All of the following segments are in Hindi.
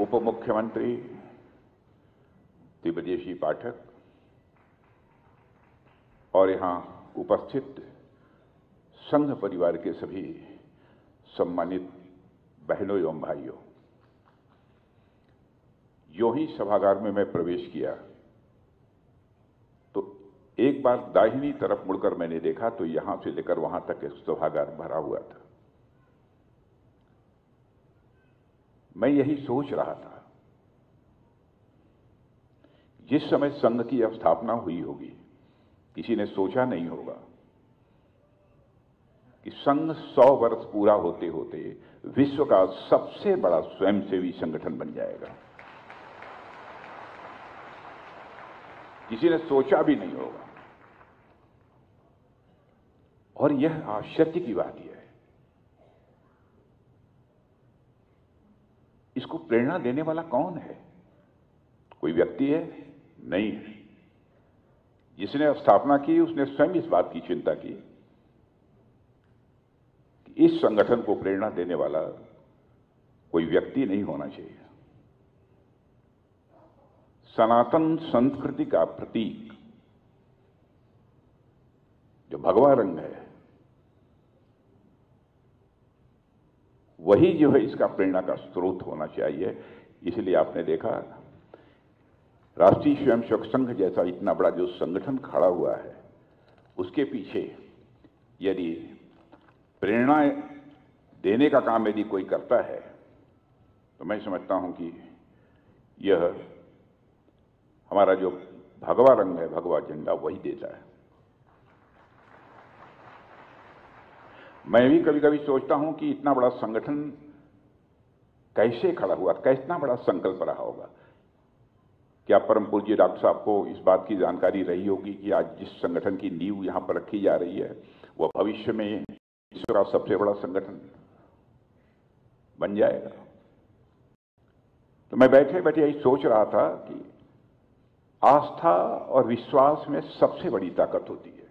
उप मुख्यमंत्री दिव्यदेशी पाठक और यहां उपस्थित संघ परिवार के सभी सम्मानित बहनों एवं भाइयों, यूं ही सभागार में मैं प्रवेश किया तो एक बार दाहिनी तरफ मुड़कर मैंने देखा तो यहां से लेकर वहां तक एक सभागार भरा हुआ था। मैं यही सोच रहा था, जिस समय संघ की स्थापना हुई होगी किसी ने सोचा नहीं होगा कि संघ 100 वर्ष पूरा होते होते विश्व का सबसे बड़ा स्वयंसेवी संगठन बन जाएगा। किसी ने सोचा भी नहीं होगा। और यह आश्चर्य की बात यह है, इसको प्रेरणा देने वाला कौन है? कोई व्यक्ति है? नहीं। जिसने स्थापना की उसने स्वयं इस बात की चिंता की कि इस संगठन को प्रेरणा देने वाला कोई व्यक्ति नहीं होना चाहिए। सनातन संस्कृति का प्रतीक जो भगवा रंग है, वही जो है इसका प्रेरणा का स्रोत होना चाहिए। इसलिए आपने देखा राष्ट्रीय स्वयंसेवक संघ जैसा इतना बड़ा जो संगठन खड़ा हुआ है, उसके पीछे यदि प्रेरणा देने का काम यदि कोई करता है तो मैं समझता हूं कि यह हमारा जो भगवा रंग है, भगवा झंडा, वही देता है। मैं भी कभी कभी सोचता हूं कि इतना बड़ा संगठन कैसे खड़ा हुआ, कितना बड़ा संकल्प रहा होगा। क्या परम पूज्य डॉक्टर साहब को इस बात की जानकारी रही होगी कि आज जिस संगठन की नींव यहां पर रखी जा रही है वह भविष्य में विश्व का सबसे बड़ा संगठन बन जाएगा? तो मैं बैठे बैठे यही सोच रहा था कि आस्था और विश्वास में सबसे बड़ी ताकत होती है।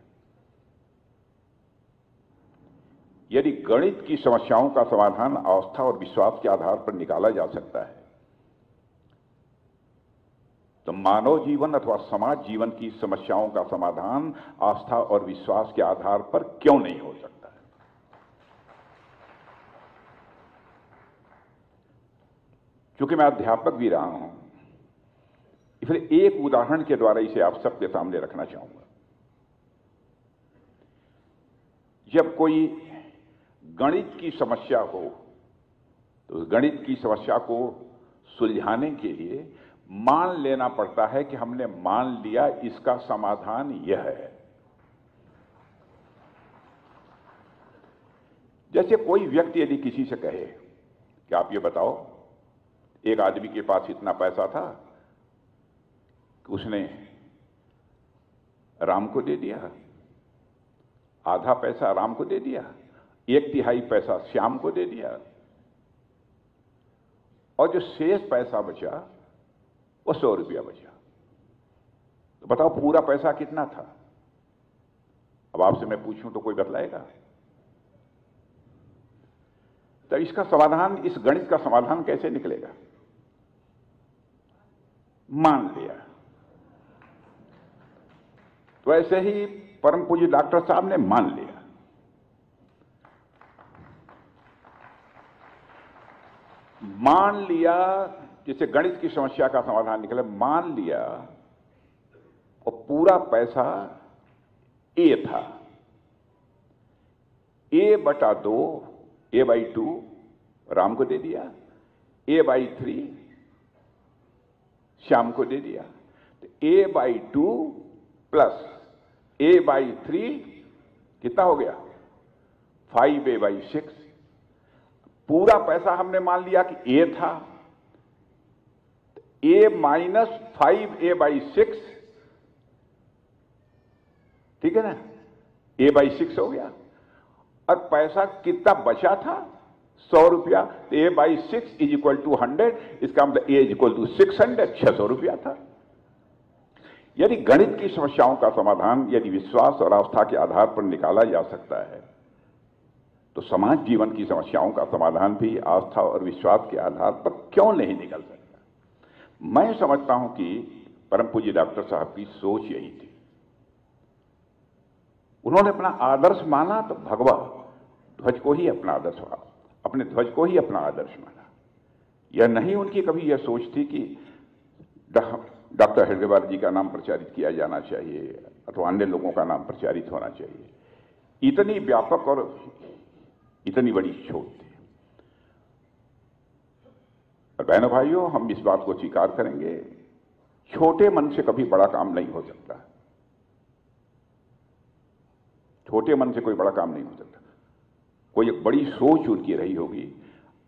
यदि गणित की समस्याओं का समाधान आस्था और विश्वास के आधार पर निकाला जा सकता है तो मानव जीवन अथवा समाज जीवन की समस्याओं का समाधान आस्था और विश्वास के आधार पर क्यों नहीं हो सकता है? क्योंकि मैं अध्यापक भी रहा हूं, इसलिए एक उदाहरण के द्वारा इसे आप सबके सामने रखना चाहूंगा। जब कोई गणित की समस्या हो तो उस गणित की समस्या को सुलझाने के लिए मान लेना पड़ता है कि हमने मान लिया इसका समाधान यह है। जैसे कोई व्यक्ति यदि किसी से कहे कि आप ये बताओ, एक आदमी के पास इतना पैसा था कि उसने राम को दे दिया, आधा पैसा राम को दे दिया, 1/3 पैसा श्याम को दे दिया, और जो शेष पैसा बचा वो 100 रुपया बचा। तो बताओ पूरा पैसा कितना था? अब आपसे मैं पूछूं तो कोई बतलाएगा? तो इसका समाधान, इस गणित का समाधान कैसे निकलेगा? मान लिया। तो ऐसे ही परम पूज्य डॉक्टर साहब ने मान लिया। मान लिया, जिससे गणित की समस्या का समाधान निकले, मान लिया और पूरा पैसा A था। A/2, A/2 राम को दे दिया, A/3 श्याम को दे दिया। तो A/2 प्लस A/3 कितना हो गया? 5A/6। पूरा पैसा हमने मान लिया कि A था, A माइनस 5A/6, ठीक है ना, A/6 हो गया। और पैसा कितना बचा था? 100 रुपया। तो A/6 इज इक्वल टू 100, इसका मतलब A इज इक्वल टू 600, 600 रुपया था। यदि गणित की समस्याओं का समाधान यदि विश्वास और आस्था के आधार पर निकाला जा सकता है तो समाज जीवन की समस्याओं का समाधान भी आस्था और विश्वास के आधार पर क्यों नहीं निकल सकता? मैं समझता हूं कि परम पूज्य डॉक्टर साहब की सोच यही थी। उन्होंने अपना आदर्श माना तो भगवा ध्वज को ही अपना आदर्श माना, अपने ध्वज को ही अपना आदर्श माना। यह नहीं उनकी कभी यह सोच थी कि डॉक्टर हेडगेवार जी का नाम प्रचारित किया जाना चाहिए अथवा अन्य लोगों का नाम प्रचारित होना चाहिए। इतनी व्यापक और इतनी बड़ी सोच थी। और बहनों भाइयों, हम इस बात को स्वीकार करेंगे, छोटे मन से कभी बड़ा काम नहीं हो सकता। छोटे मन से कोई बड़ा काम नहीं हो सकता। कोई एक बड़ी सोच उनकी रही होगी।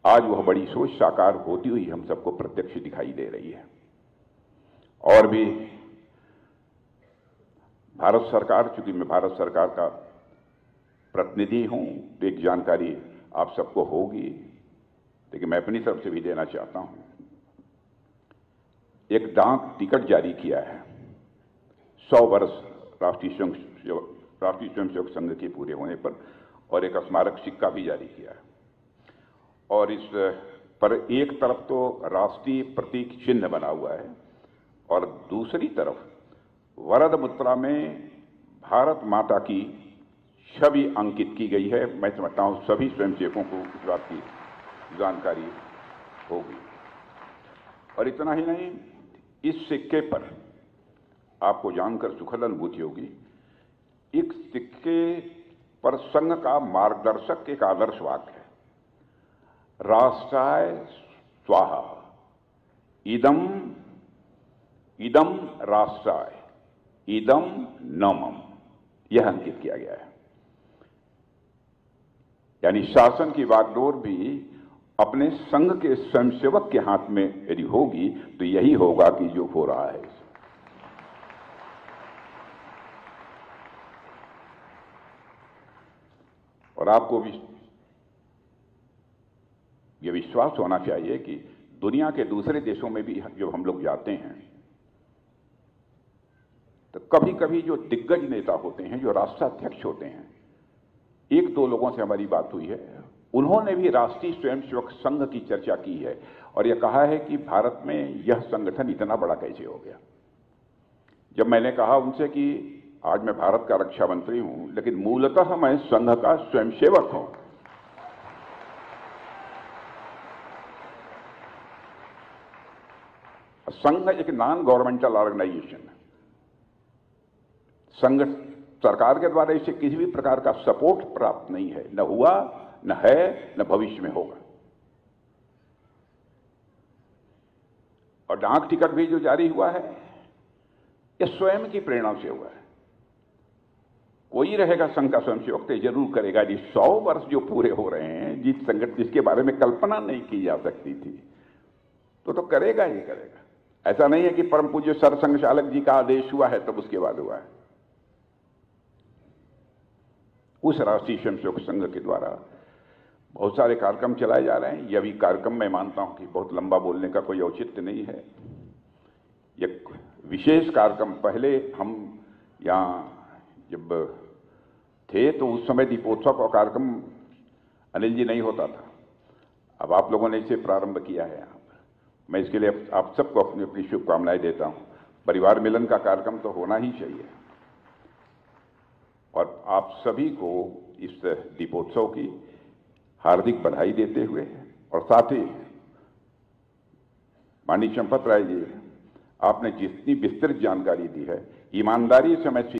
आज वह बड़ी सोच साकार होती हुई हम सबको प्रत्यक्ष दिखाई दे रही है। और भी भारत सरकार, चूंकि मैं भारत सरकार का प्रतिनिधि हूं, तो एक जानकारी आप सबको होगी, लेकिन मैं अपनी तरफ से भी देना चाहता हूं। एक डाक टिकट जारी किया है 100 वर्ष राष्ट्रीय स्वयंसेवक संघ के पूरे होने पर, और एक स्मारक सिक्का भी जारी किया है। और इस पर एक तरफ तो राष्ट्रीय प्रतीक चिन्ह बना हुआ है और दूसरी तरफ वरद मुद्रा में भारत माता की छवि अंकित की गई है। मैं समझता हूं सभी स्वयंसेवकों को इस बात की जानकारी होगी। और इतना ही नहीं, इस सिक्के पर आपको जानकर सुखद अनुभूति होगी, एक सिक्के पर संघ का मार्गदर्शक एक आदर्श वाक्य है, राष्ट्राय स्वाहा, इदम इदम राष्ट्राय, इदम न मम, यह अंकित किया गया है। यानी शासन की बागडोर भी अपने संघ के स्वयंसेवक के हाथ में यदि होगी तो यही होगा कि जो हो रहा है। और आपको भी यह विश्वास होना चाहिए कि दुनिया के दूसरे देशों में भी जब हम लोग जाते हैं तो कभी कभी जो दिग्गज नेता होते हैं, जो राष्ट्राध्यक्ष होते हैं, एक दो लोगों से हमारी बात हुई है, उन्होंने भी राष्ट्रीय स्वयंसेवक संघ की चर्चा की है और यह कहा है कि भारत में यह संगठन इतना बड़ा कैसे हो गया। जब मैंने कहा उनसे कि आज मैं भारत का रक्षा मंत्री हूं, लेकिन मूलतः मैं संघ का स्वयंसेवक हूं, संघ एक नॉन गवर्नमेंटल ऑर्गेनाइजेशन है। संघ सरकार के द्वारा इसे किसी भी प्रकार का सपोर्ट प्राप्त नहीं है, न हुआ, न है, न भविष्य में होगा। और डाक टिकट भी जो जारी हुआ है, यह स्वयं की प्रेरणा से हुआ है। कोई रहेगा संघ का स्वयंसेवक तो जरूर करेगा। 100 वर्ष जो पूरे हो रहे हैं, जिसके बारे में कल्पना नहीं की जा सकती थी, तो करेगा ही करेगा। ऐसा नहीं है कि परम पूज्य सरसंघ चालक जी का आदेश हुआ है तब उसके बाद हुआ है। उस राष्ट्रीय स्वयंसेवक संघ के द्वारा बहुत सारे कार्यक्रम चलाए जा रहे हैं। यह भी कार्यक्रम मैं मानता हूं कि बहुत लंबा बोलने का कोई औचित्य नहीं है। एक विशेष कार्यक्रम, पहले हम यहां जब थे तो उस समय दीपोत्सव का कार्यक्रम अनिल जी नहीं होता था। अब आप लोगों ने इसे प्रारंभ किया है यहाँ पर। मैं इसके लिए आप सबको अपनी अपनी शुभकामनाएं देता हूं। परिवार मिलन का कार्यक्रम तो होना ही चाहिए। और आप सभी को इस दीपोत्सव की हार्दिक बधाई देते हुए, और साथ ही माननीय चंपत राय जी, आपने जितनी विस्तृत जानकारी दी है, ईमानदारी से मैं